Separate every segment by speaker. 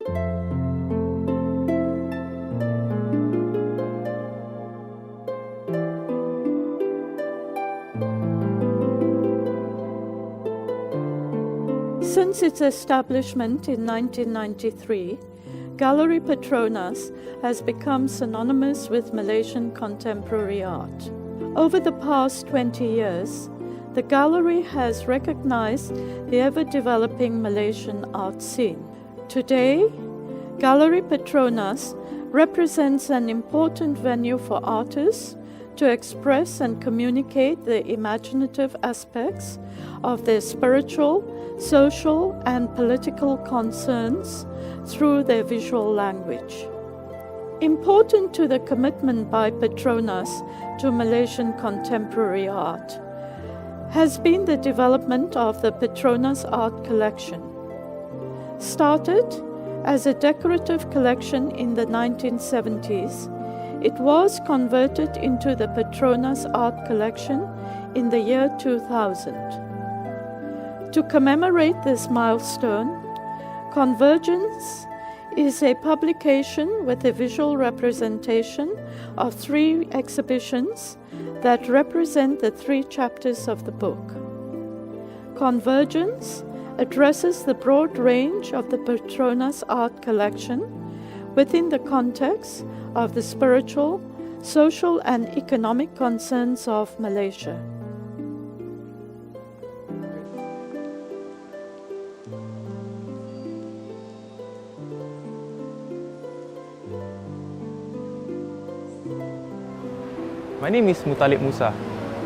Speaker 1: Since its establishment in 1993, Galeri Petronas has become synonymous with Malaysian Contemporary Art. Over the past 20 years, the gallery has recognized the ever-developing Malaysian art scene. Today, Galeri Petronas represents an important venue for artists to express and communicate the imaginative aspects of their spiritual, social, and political concerns through their visual language. Important to the commitment by Petronas to Malaysian contemporary art has been the development of the Petronas Art Collection. Started as a decorative collection in the 1970s, it was converted into the Petronas Art Collection in the year 2000. To commemorate this milestone, Convergence is a publication with a visual representation of 3 exhibitions that represent the 3 chapters of the book. Convergence addresses the broad range of the Petronas Art Collection within the context of the spiritual, social, and economic concerns of Malaysia.
Speaker 2: My name is Mutalib Musa.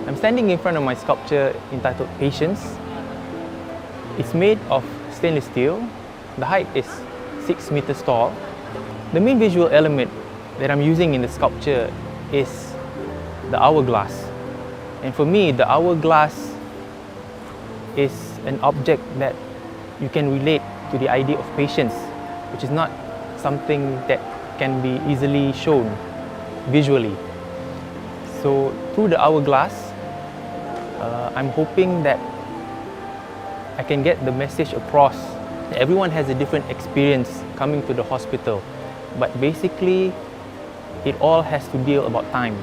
Speaker 2: I'm standing in front of my sculpture entitled Patience. It's made of stainless steel. The height is 6 meters tall. The main visual element that I'm using in the sculpture is the hourglass. And for me, the hourglass is an object that you can relate to the idea of patience, which is not something that can be easily shown visually. So through the hourglass, I'm hoping that I can get the message across. Everyone has a different experience coming to the hospital, but basically it all has to deal about time.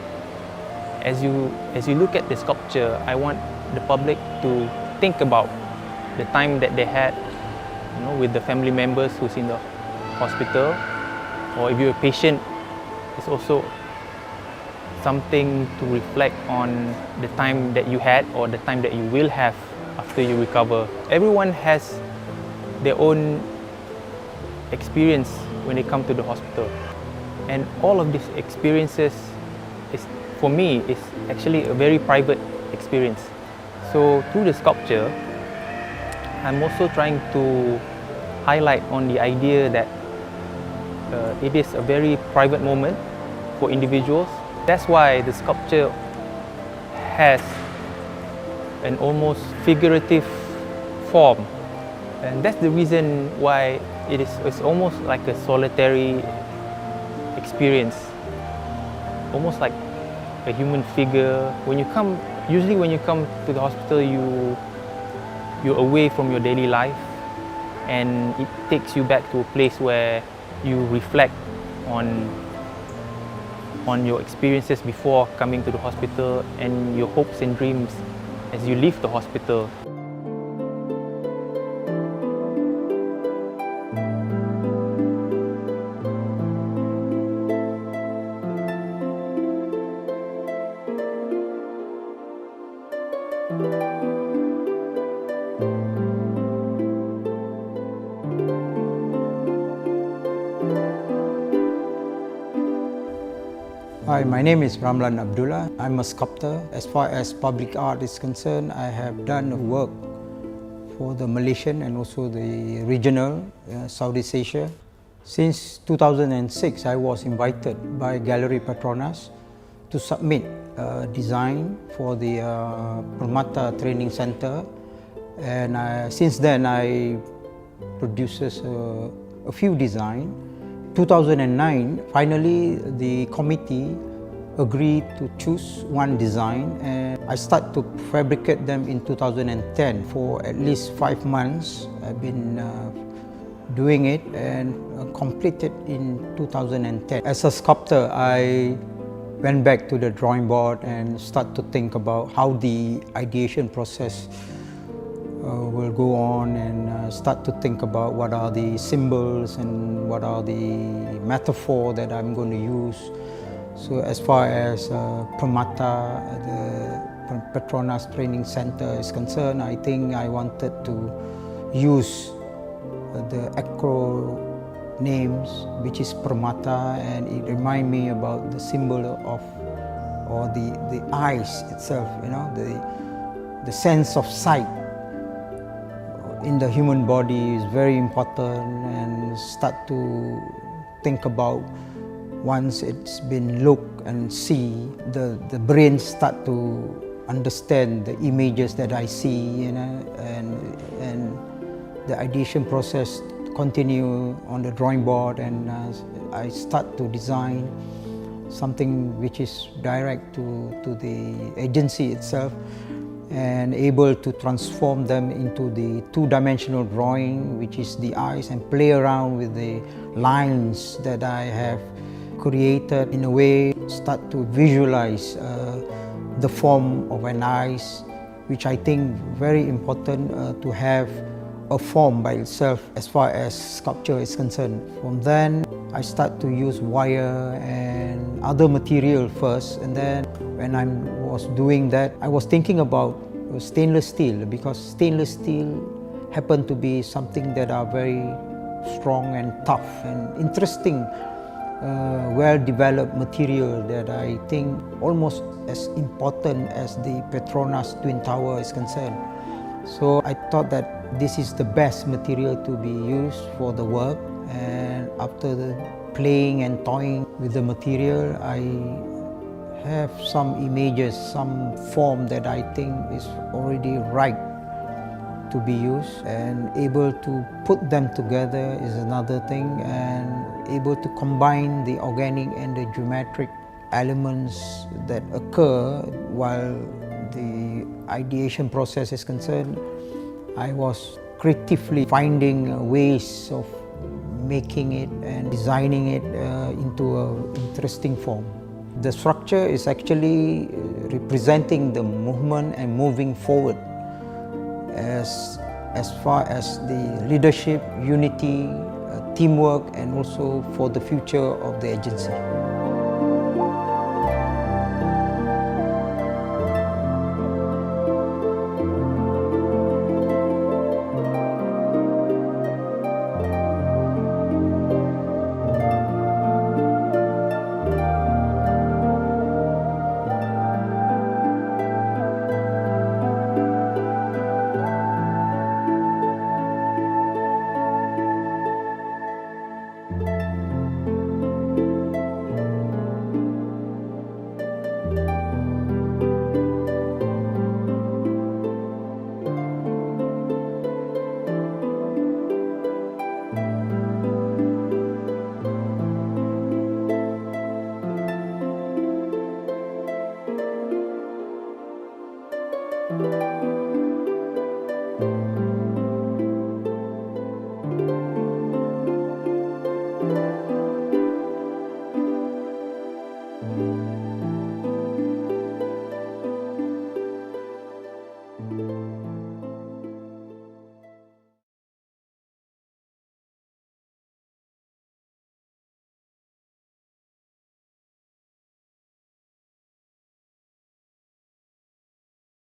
Speaker 2: As you look at the sculpture, I want the public to think about the time that they had, with the family members who's in the hospital, or if you're a patient, it's also something to reflect on the time that you had or the time that you will have after you recover. Everyone has their own experience when they come to the hospital, and all of these experiences for me is actually a very private experience. So through the sculpture, I'm also trying to highlight on the idea that it is a very private moment for individuals. That's why the sculpture has an almost figurative form, and that's the reason why it's almost like a solitary experience, almost like a human figure. Usually when you come to the hospital, you're away from your daily life, and it takes you back to a place where you reflect on your experiences before coming to the hospital and your hopes and dreams as you leave the hospital.
Speaker 3: Hi, my name is Ramlan Abdullah. I'm a sculptor. As far as public art is concerned, I have done work for the Malaysian and also the regional Southeast Asia. Since 2006, I was invited by Galeri Petronas to submit a design for the Permata Training Center, and since then I produces a few designs. 2009, finally the committee agreed to choose one design, and I start to fabricate them in 2010. For at least 5 months, I've been doing it and completed in 2010. As a sculptor, I went back to the drawing board and start to think about how the ideation process will go on, and start to think about what are the symbols and what are the metaphor that I'm going to use. So as far as Permata, the Petronas Training Center is concerned, I think I wanted to use the acronames, which is Permata, and it reminds me about the symbol of, or the eyes itself, you know, the sense of sight in the human body is very important, and start to think about once it's been looked and see, the brain start to understand the images that I see, you know, and the ideation process continue on the drawing board, and I start to design something which is direct to the agency itself, and able to transform them into the two-dimensional drawing, which is the eyes, and play around with the lines that I have created. In a way, start to visualize the form of an eyes, which I think very important to have a form by itself as far as sculpture is concerned. From then, I start to use wire and other material first, and then when I was doing that, I was thinking about stainless steel, because stainless steel happened to be something that are very strong and tough and interesting, well-developed material that I think almost as important as the Petronas Twin Tower is concerned. So I thought that this is the best material to be used for the work, and after the playing and toying with the material, I have some images, some form that I think is already right to be used, and able to put them together is another thing, and able to combine the organic and the geometric elements that occur while the ideation process is concerned. I was creatively finding ways of making it and designing it into an interesting form. The structure is actually representing the movement and moving forward as far as the leadership, unity, teamwork, and also for the future of the agency.